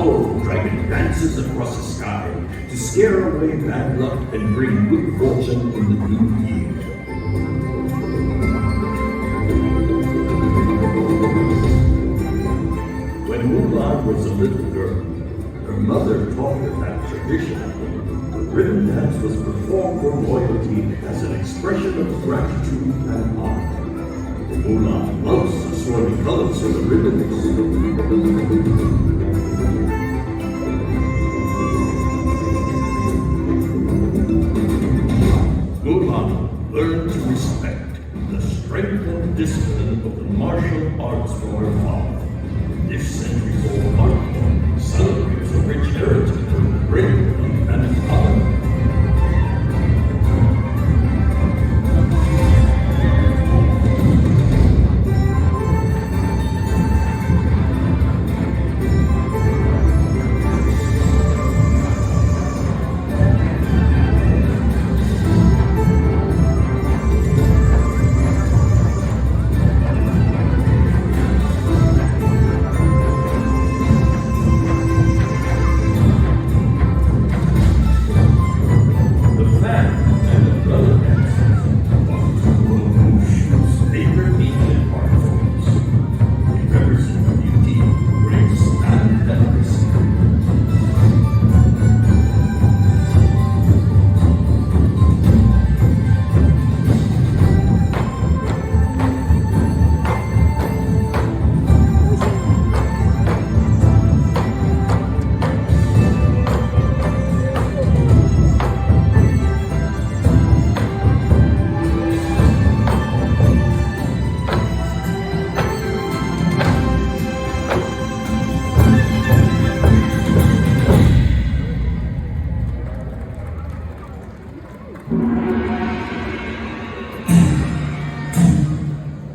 The dragon dances across the sky to scare away bad luck and bring good fortune in the new year. When Mulan was a little girl, her mother taught her that traditionally, the ribbon dance was performed for royalty as an expression of gratitude and honor. Mulan loves the swirling colors of the ribbons. Mulan learned to respect the strength and discipline of the martial arts from her father. This centuries-old art form celebrates a rich heritage of bravery and honor.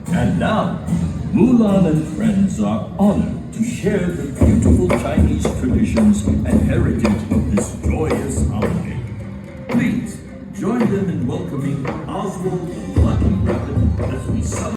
And now, Mulan and friends are honored to share the beautiful Chinese traditions and heritage of this joyous holiday. Please join them in welcoming Oswald